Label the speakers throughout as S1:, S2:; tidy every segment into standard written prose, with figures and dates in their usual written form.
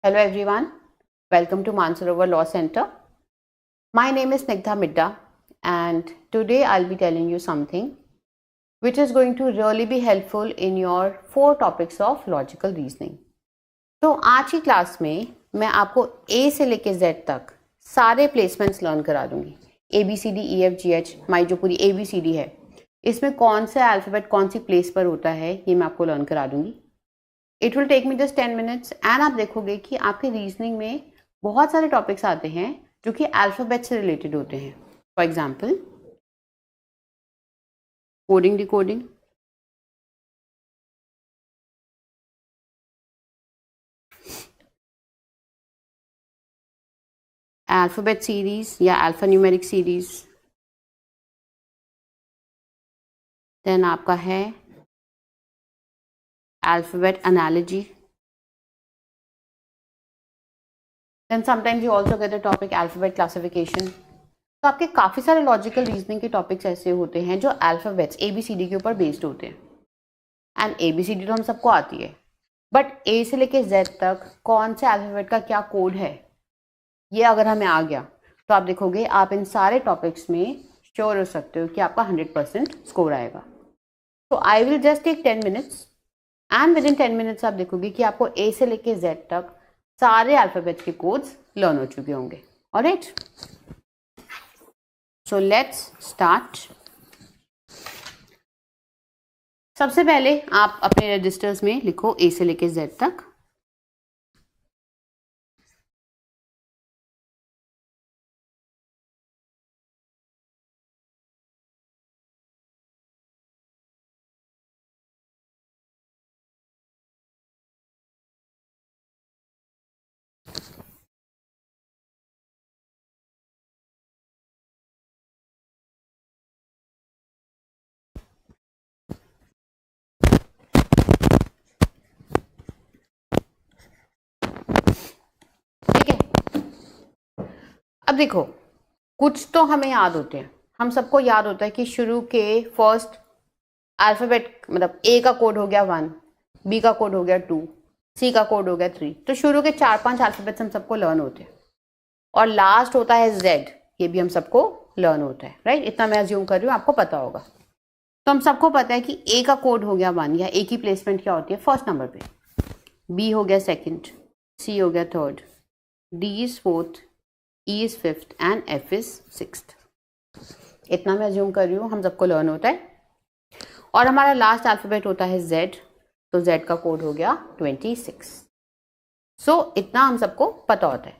S1: Hello everyone, welcome to Mansarovar Law Center. My name is Snigdha Midda and today I'll be telling you something which is going to really be helpful in your 4 topics of logical reasoning. तो आज की class में मैं आपको A से लेके Z तक सारे प्लेसमेंट्स लर्न करा दूंगी. ABCD EFGH हमारी जो पूरी ABCD है इसमें कौन सा अल्फ़ाबेट कौन सी प्लेस पर होता है ये मैं आपको लर्न करा दूंगी. It will take me just 10 minutes एंड आप देखोगे कि आपके रीजनिंग में बहुत सारे टॉपिक्स आते हैं जो कि अल्फ़ाबेट से रिलेटेड होते हैं. For example coding decoding, alphabet series या अल्फ़ा न्यूमेरिक सीरीज, देन आपका है alphabet analogy, then sometimes you also get the topic alphabet classification. तो आपके काफ़ी सारे लॉजिकल रीजनिंग के टॉपिक्स ऐसे होते हैं जो अल्फ़ाबेट्स ABCD के ऊपर बेस्ड होते हैं. एंड ABCD तो हम सबको आती है, बट A से लेके Z तक कौन से अल्फ़ाबेट का क्या कोड है ये अगर हमें आ गया तो आप देखोगे आप इन सारे टॉपिक्स में श्योर हो सकते हो कि आपका 100% स्कोर आएगा. तो I will just take 10 minutes and within 10 minutes आप देखोगे कि आपको A से लेके Z तक सारे अल्फ़ाबेट्स के कोड्स लर्न हो चुके होंगे. Alright, so let's start. सबसे पहले आप अपने रजिस्टर्स में लिखो A से लेके Z तक. अब देखो कुछ तो हमें याद होते हैं. हम सबको याद होता है कि शुरू के फर्स्ट अल्फ़ाबेट मतलब A का कोड हो गया 1, B का कोड हो गया 2, C का कोड हो गया 3. तो शुरू के 4-5 अल्फ़ाबेट्स हम सबको लर्न होते हैं. और लास्ट होता है Z, ये भी हम सबको लर्न होता है. राइट, इतना मैं अज्यूम कर रही हूँ आपको पता होगा. तो हम सबको पता है कि A का कोड हो गया 1 या A की प्लेसमेंट क्या होती है फर्स्ट नंबर पे, B हो गया सेकंड, C हो गया third, D is fourth, E is fifth and F is sixth. इतना मैं अज्यूम कर रही हूँ हम सबको लर्न होता है. और हमारा लास्ट अल्फ़ाबेट होता है Z, तो Z का कोड हो गया 26. सो इतना हम सबको पता होता है.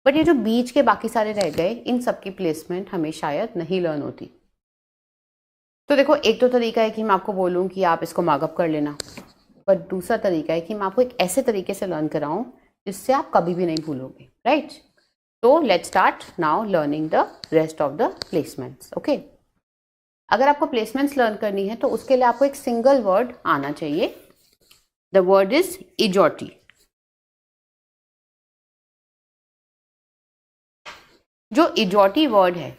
S1: बट ये जो बीच के बाकी सारे रह गए इन सब की प्लेसमेंट हमें शायद नहीं लर्न होती. तो देखो एक तो तरीका है कि मैं आपको बोलूँ कि आप इसको मार्कअप कर लेना, बट दूसरा तरीका है कि मैं आपको एक ऐसे तरीके से लर्न कराऊँ जिससे आप कभी भी नहीं भूलोगे. राइट, तो let's start now learning the rest of the placements. Okay, अगर आपको placements learn करनी है तो उसके लिए आपको एक सिंगल वर्ड आना चाहिए. The word is EJOTY. जो EJOTY वर्ड है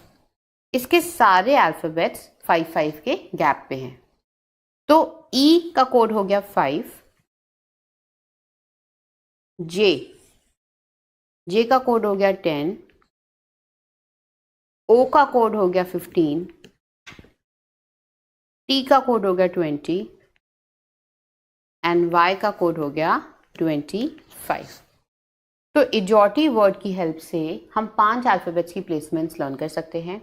S1: इसके सारे अल्फ़ाबेट्स 5-5 के गैप पे हैं. तो E का कोड हो गया 5, J का कोड हो गया 10, O का कोड हो गया 15, T का कोड हो गया 20 एंड Y का कोड हो गया 25. तो EJOTY वर्ड की हेल्प से हम 5 अल्फ़ाबेट्स की प्लेसमेंट्स लर्न कर सकते हैं.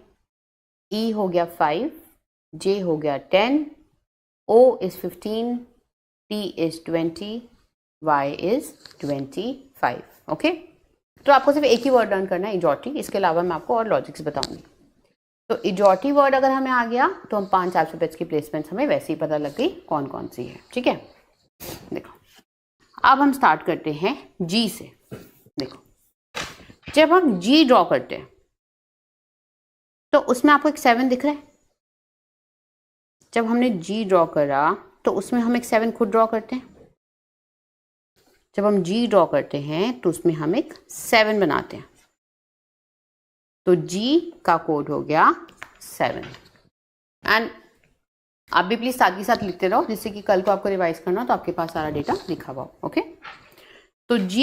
S1: E हो गया 5, J हो गया 10, O is 15, T is 20, Y is 25. Okay, तो आपको सिर्फ एक ही वर्ड लर्न करना है EJOTY. इसके अलावा मैं आपको और लॉजिक्स बताऊंगी. तो EJOTY वर्ड अगर हमें आ गया तो हम 5 अल्फ़ाबेट्स की प्लेसमेंट्स हमें वैसे ही पता लग गई कौन कौन सी है. ठीक है, देखो अब हम स्टार्ट करते हैं G से. देखो जब हम G ड्रॉ करते हैं तो उसमें आपको एक 7 दिख रहा है. जब हमने G ड्रॉ करा तो उसमें हम एक 7 खुद ड्रॉ करते हैं. जब हम G ड्रॉ करते हैं तो उसमें हम एक 7 बनाते हैं. तो G का कोड हो गया 7. एंड आप भी प्लीज साथ ही साथ लिखते रहो जिससे कि कल को आपको रिवाइज करना हो तो आपके पास सारा डेटा लिखा हुआ हो. ओके, तो G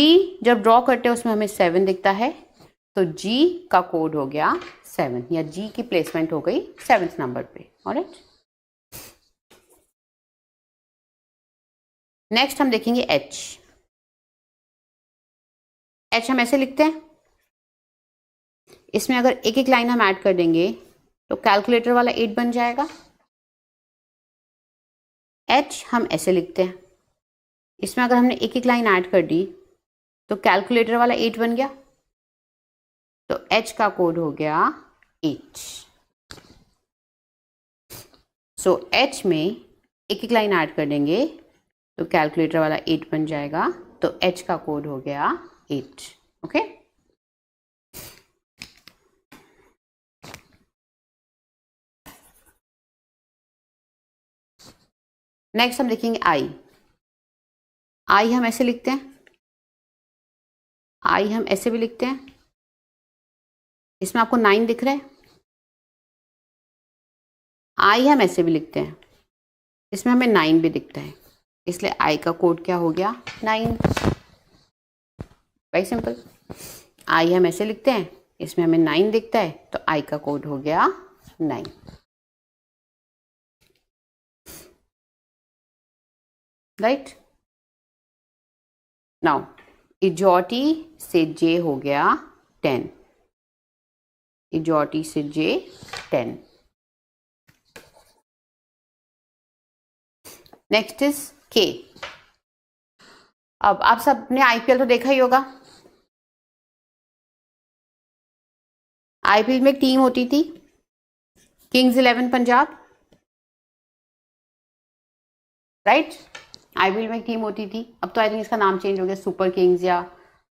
S1: जब ड्रॉ करते हैं उसमें हमें 7 दिखता है, तो G का कोड हो गया 7, या G की प्लेसमेंट हो गई 7th नंबर पे। ऑलराइट, नेक्स्ट हम देखेंगे H। H हम ऐसे लिखते हैं, इसमें अगर एक एक लाइन हम ऐड कर देंगे तो कैलकुलेटर वाला 8 बन जाएगा। H हम ऐसे लिखते हैं, इसमें अगर हमने एक एक लाइन ऐड कर दी तो कैलकुलेटर वाला 8 बन गया, तो H का कोड हो गया 8। सो H में एक एक लाइन ऐड कर देंगे तो कैलकुलेटर वाला 8 बन जाएगा, तो H का कोड हो गया 8। ओके, नेक्स्ट हम देखेंगे I। I हम ऐसे लिखते हैं, I हम ऐसे भी लिखते हैं, इसमें आपको 9 दिख रहा है। I हम ऐसे भी लिखते हैं, इसमें हमें 9 भी दिखता है, इसलिए I का कोड क्या हो गया 9। Very simple. I हम ऐसे लिखते हैं, इसमें हमें 9 दिखता है, तो I का कोड हो गया 9। राइट, नाउ इजॉटी से J हो गया 10, इजॉटी से J 10। Next is K। अब आप सबने IPL तो देखा ही होगा। IPL में एक टीम होती थी किंग्स 11 पंजाब, राइट। IPL में एक टीम होती थी, अब तो आई थिंक इसका नाम चेंज हो गया, सुपर किंग्स या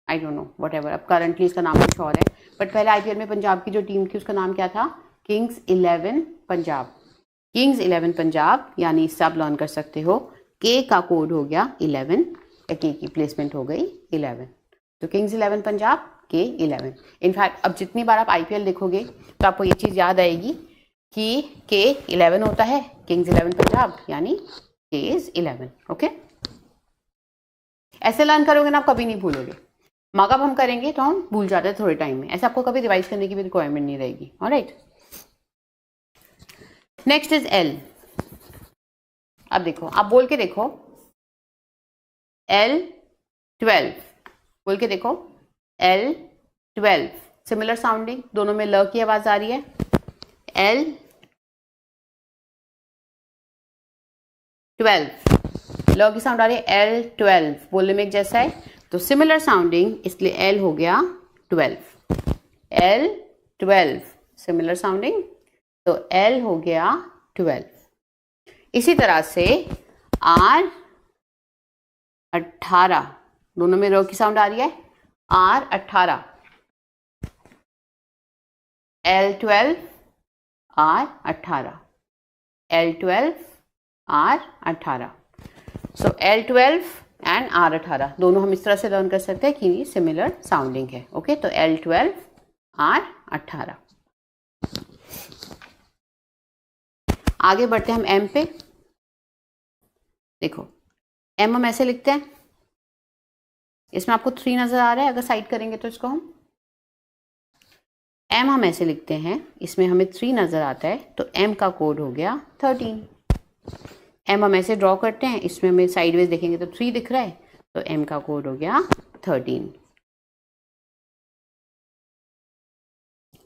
S1: आई डोंट नो व्हाटएवर, अब करंटली इसका नाम कुछ और है। बट पहले IPL में पंजाब की जो टीम थी उसका नाम क्या था, किंग्स 11 पंजाब। किंग्स 11 पंजाब, यानी इससे आप लर्न कर सकते हो K का कोड हो गया 11, या K की प्लेसमेंट हो गई 11, तो किंग्स 11 पंजाब K 11। इनफैक्ट अब जितनी बार आप IPL देखोगे तो आपको ये चीज़ याद आएगी कि K 11 होता है, किंग्स 11 पंजाब यानी K is 11। ओके, ऐसे लर्न करोगे ना आप कभी नहीं भूलोगे, मगर हम करेंगे तो हम भूल जाते हैं थोड़े टाइम में, ऐसे आपको कभी रिवाइज करने की भी रिक्वायरमेंट नहीं रहेगी। Alright, next is L। अब देखो, आप बोल के देखो L12, बोल के देखो L12, सिमिलर साउंडिंग, दोनों में ल की आवाज आ रही है। L12, ल की साउंड आ रही है, L12 बोलने में एक जैसा है, तो सिमिलर साउंडिंग, इसलिए L हो गया 12। L12 सिमिलर साउंडिंग, तो L हो गया 12। इसी तरह से R18, दोनों में र की साउंड आ रही है, R18, L12 R18, L12 R18। So L12 and R18 दोनों हम इस तरह से लर्न कर सकते हैं कि ये सिमिलर साउंडिंग है। ओके, तो L12 R18। आगे बढ़ते हैं हम M पे। देखो M हम ऐसे लिखते हैं, इसमें आपको 3 नजर आ रहा है, अगर साइड करेंगे तो इसको M हम ऐसे लिखते हैं, इसमें हमें 3 नजर आता है, तो M का कोड हो गया 13। M हम ऐसे ड्रॉ करते हैं, इसमें हमें साइडवेज देखेंगे तो 3 दिख रहा है, तो M का कोड हो गया 13।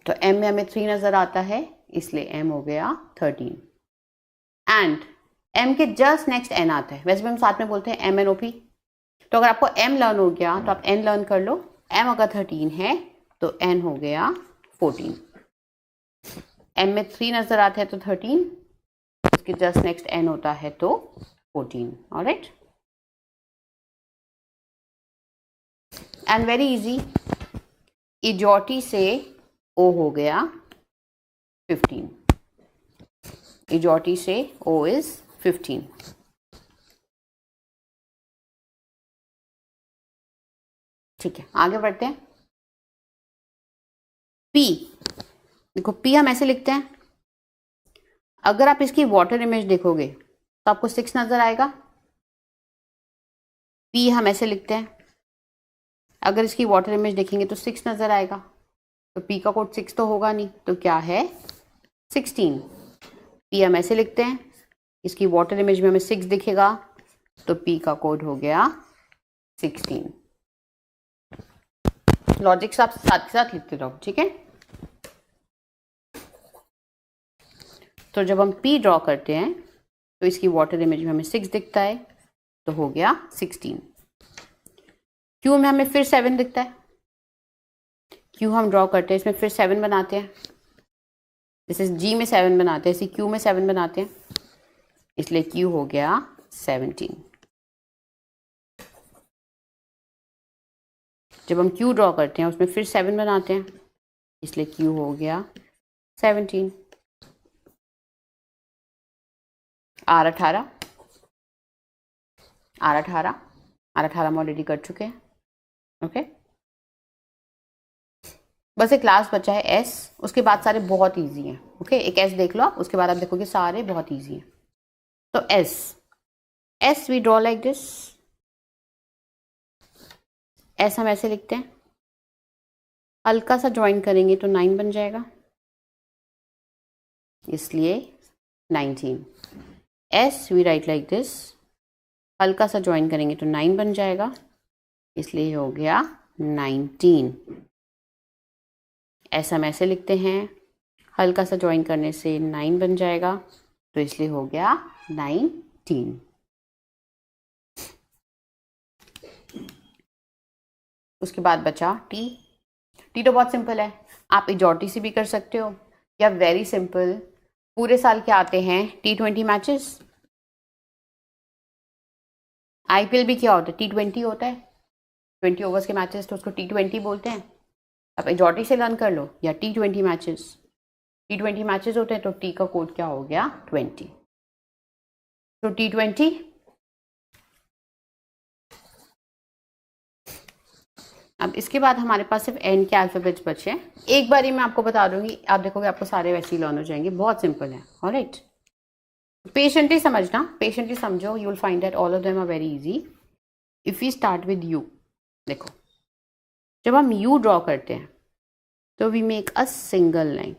S1: तो M में हमें 3 नजर आता है, इसलिए M हो गया 13। एंड M के जस्ट नेक्स्ट N आता है, वैसे भी हम साथ में बोलते हैं MNOP, तो अगर आपको M लर्न हो गया तो आप N लर्न कर लो। M अगर 13 है तो N हो गया 14। M में 3 नजर आता है तो 13, उसके जस्ट नेक्स्ट N होता है तो 14। ऑलराइट, एंड वेरी इजी, इजॉटी से O हो गया 15, इजॉटी से O इज 15। ठीक है, आगे बढ़ते हैं। P, देखो P हम ऐसे लिखते हैं, अगर आप इसकी वाटर इमेज देखोगे तो आपको 6 नजर आएगा। P हम ऐसे लिखते हैं, अगर इसकी वाटर इमेज देखेंगे तो 6 नज़र आएगा, तो पी का कोड 6 तो होगा नहीं, तो क्या है 16। पी हम ऐसे लिखते हैं, इसकी वाटर इमेज में हमें 6 दिखेगा, तो पी का कोड हो गया 16। लॉजिक साथ के साथ लिखते रहो, ठीक है। तो जब हम पी ड्रॉ करते हैं तो इसकी वाटर इमेज में हमें 6 दिखता है, तो हो गया 16। क्यू में हमें फिर 7 दिखता है, क्यू हम ड्रॉ करते हैं, इसमें फिर 7 बनाते हैं, जैसे जी में 7 बनाते हैं इसी क्यू में 7 बनाते हैं, इसलिए क्यू हो गया 17। जब हम क्यू ड्रॉ करते हैं उसमें फिर 7 बनाते हैं, इसलिए क्यू हो गया 17। आर 18 हम ऑलरेडी कर चुके हैं, ओके। बस एक क्लास बचा है एस, उसके बाद सारे बहुत इजी हैं, ओके। एक एस देख लो, उसके बाद आप देखोगे सारे बहुत इजी हैं। तो S V draw like this, S हम ऐसे लिखते हैं, हल्का सा ज्वाइन करेंगे तो 9 बन जाएगा, इसलिए 19। As we write like this, हल्का सा ज्वाइन करेंगे तो 9 बन जाएगा, इसलिए हो गया 19। एस हम ऐसे लिखते हैं, हल्का सा ज्वाइन करने से 9 बन जाएगा, तो इसलिए हो गया 19। उसके बाद बचा टी तो बहुत सिंपल है, आप इजॉटी से भी कर सकते हो, या वेरी सिंपल पूरे साल के आते हैं T20 मैचेस। आईपीएल भी क्या होता है, T20 होता है, 20 ओवर्स के मैचेस, तो उसको T20 बोलते हैं। आप इजॉटी से लर्न कर लो, या T20 मैचेस, T20 मैचेस होते हैं, तो टी का कोड क्या हो गया 20, तो T20। अब इसके बाद हमारे पास सिर्फ एन के अल्फाबेट्स बचे हैं, एक बारी मैं आपको बता दूंगी, आप देखोगे आपको सारे वैसे ही लर्न हो जाएंगे, बहुत सिंपल है। ऑलराइट, पेशेंटली समझना, पेशेंटली समझो, you will find that all of them are very easy. If we start with U, देखो जब हम यू ड्रॉ करते हैं तो we make a single line.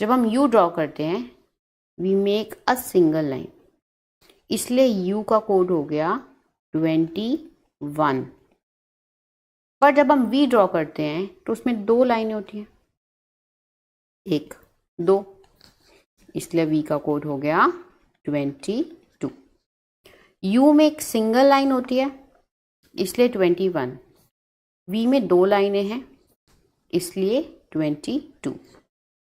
S1: जब हम यू ड्रॉ करते हैं we make a single line, इसलिए यू का कोड हो गया 21। पर जब हम वी ड्रॉ करते हैं तो उसमें 2 लाइनें होती हैं, 1 2, इसलिए वी का कोड हो गया 22। यू में एक सिंगल लाइन होती है, इसलिए 21। वी में 2 लाइनें हैं, इसलिए 22।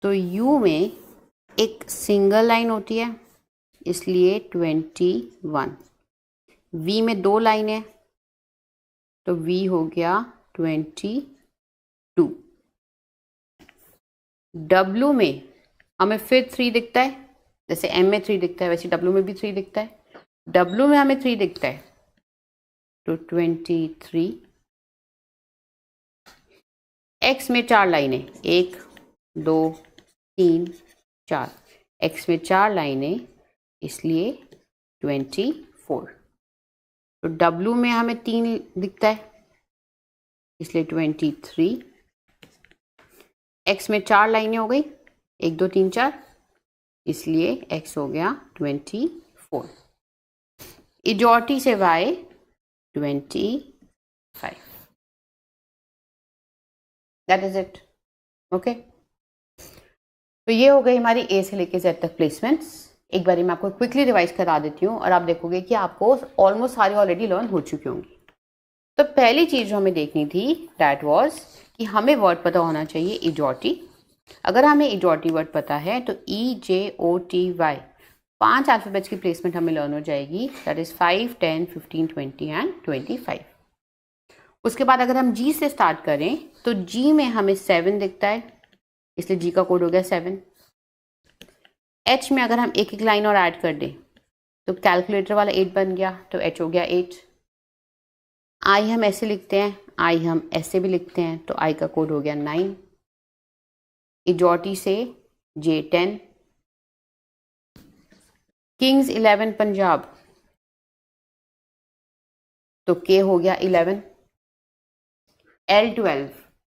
S1: तो यू में एक सिंगल लाइन होती है, इसलिए 21। वी में 2 लाइनें, तो वी हो गया 22। डब्ल्यू में हमें फिर 3 दिखता है, जैसे एम में 3 दिखता है वैसे डब्ल्यू में भी 3 दिखता है। डब्ल्यू में हमें 3 दिखता है, तो 23। एक्स में 4 लाइनें, 1 2 3 4, एक्स में 4 लाइनें, इसलिए 24। तो डब्ल्यू में हमें 3 दिखता है, इसलिए 23। एक्स में 4 लाइनें हो गई, 1 2 3 4, इसलिए एक्स हो गया 24। इजॉटी से Y 25। That is it, okay. तो ये हो गई हमारी ए से लेके जेड तक प्लेसमेंट्स। एक बारी मैं आपको क्विकली रिवाइज करा देती हूँ और आप देखोगे कि आपको ऑलमोस्ट सारी ऑलरेडी लर्न हो चुकी होंगी। तो पहली चीज जो हमें देखनी थी दैट वाज कि हमें वर्ड पता होना चाहिए इजॉटी। अगर हमें इजॉटी वर्ड पता है तो EJOTY 5 अल्फाबेट्स की प्लेसमेंट हमें लर्न हो जाएगी, दैट इज 5 10 15 20 एंड 25। उसके बाद अगर हम जी से स्टार्ट करें तो जी में हमें 7 दिखता है, इसलिए जी का कोड हो गया 7। एच में अगर हम एक एक लाइन और ऐड कर दें तो कैलकुलेटर वाला 8 बन गया, तो एच हो गया 8। आई हम ऐसे लिखते हैं, आई हम ऐसे भी लिखते हैं, तो आई का कोड हो गया 9। इजॉटी से J10। किंग्स 11 पंजाब, तो K हो गया 11, L12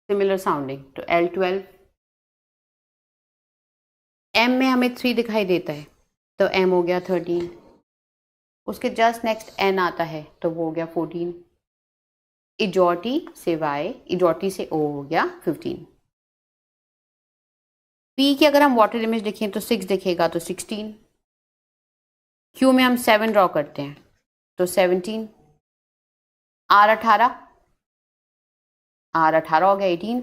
S1: सिमिलर साउंडिंग, तो L12, M में हमें 3 दिखाई देता है तो M हो गया 13, उसके जस्ट नेक्स्ट N आता है तो वो हो गया 14, इजोटी से Y, इजोटी से O हो गया 15। P की अगर हम वाटर इमेज देखें तो 6 दिखेगा तो 16, Q में हम 7 ड्रॉ करते हैं तो 17, R18 हो गया 18,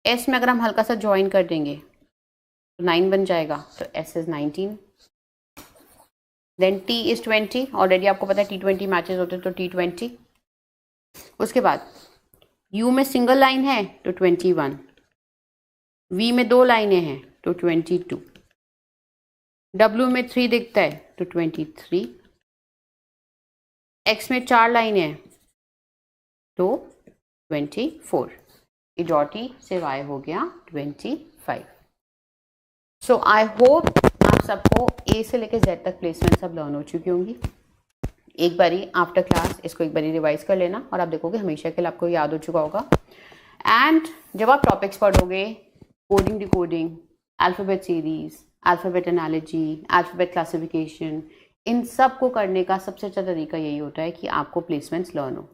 S1: S में अगर हम हल्का सा ज्वाइन कर देंगे तो 9 बन जाएगा तो S is 19, then T is 20, already आपको पता है T20 मैचेस होते हैं तो T20। उसके बाद U में सिंगल लाइन है तो 21, V में 2 लाइनें हैं तो 22, W में 3 दिखता है तो 23, X में 4 लाइनें हैं तो 24, इजोटी से Y हो गया 25। सो आई होप आप सबको A से लेकर Z तक प्लेसमेंट सब लर्न हो चुकी होंगी। एक बारी आफ्टर क्लास इसको एक बारी रिवाइज कर लेना और आप देखोगे हमेशा के लिए आपको याद हो चुका होगा। एंड जब आप टॉपिक्स पढ़ोगे, coding decoding, alphabet series, alphabet analogy, alphabet classification, इन सब को करने का सबसे अच्छा तरीका यही होता है कि आपको प्लेसमेंट्स लर्न हो।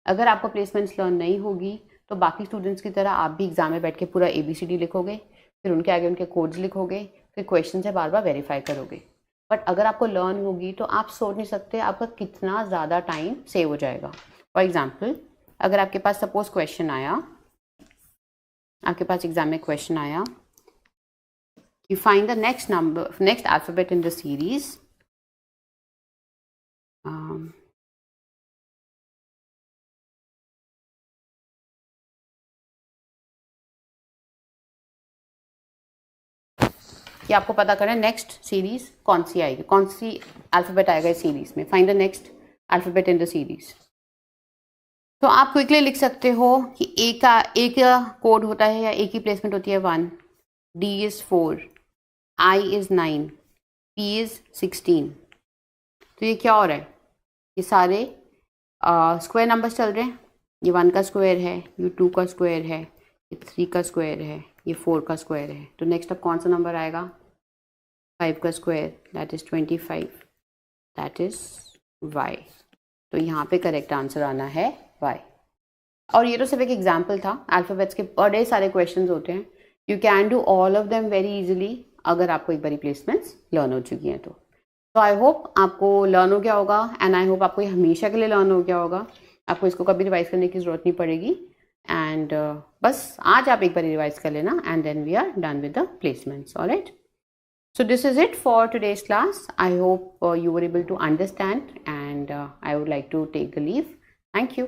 S1: अगर आपको प्लेसमेंट्स लर्न नहीं होगी तो बाकी स्टूडेंट्स की तरह आप भी एग्जाम में बैठ के पूरा ABCD लिखोगे, फिर उनके आगे उनके कोड्स लिखोगे, फिर क्वेश्चन से बार बार वेरीफाई करोगे। बट अगर आपको लर्न होगी तो आप सोच नहीं सकते आपका कितना ज़्यादा टाइम सेव हो जाएगा। फॉर एग्जाम्पल, अगर आपके पास सपोज क्वेश्चन आया, आपके पास एग्जाम में क्वेश्चन आया you find the next alphabet in the series, कि आपको पता करना है नेक्स्ट सीरीज कौन सी आएगी, कौन सी अल्फ़ाबेट आएगा इस सीरीज में। Find the next alphabet in the series. तो आप क्विकली लिख सकते हो कि ए का कोड होता है या ए की प्लेसमेंट होती है 1, D is 4, I is 9, P is 16। तो ये क्या हो रहा है, ये सारे स्क्वायर नंबर्स चल रहे हैं। ये 1 का स्क्वायर है, ये 2 का स्क्वायर है, ये 3 का स्क्वायर है, ये 4 का स्क्वायर है। तो नेक्स्ट अब कौन सा नंबर आएगा, 5 का square, that is 25, that is Y। तो यहाँ पे करेक्ट आंसर आना है Y। और ये तो सिर्फ एक एग्जाम्पल था, अल्फ़ाबेट्स के बड़े सारे क्वेश्चंस होते हैं। You can do all of them very easily अगर आपको एक बारी प्लेसमेंट्स लर्न हो चुकी हैं तो आई होप आपको लर्न हो गया होगा एंड आई होप आपको ये हमेशा के लिए लर्न हो गया होगा। आपको इसको कभी रिवाइज करने की ज़रूरत नहीं पड़ेगी। एंड बस आज आप एक बार रिवाइज कर लेना and then we are done with the placements. Alright, so this is it for today's class. I hope you were able to understand and I would like to take a leave. Thank you.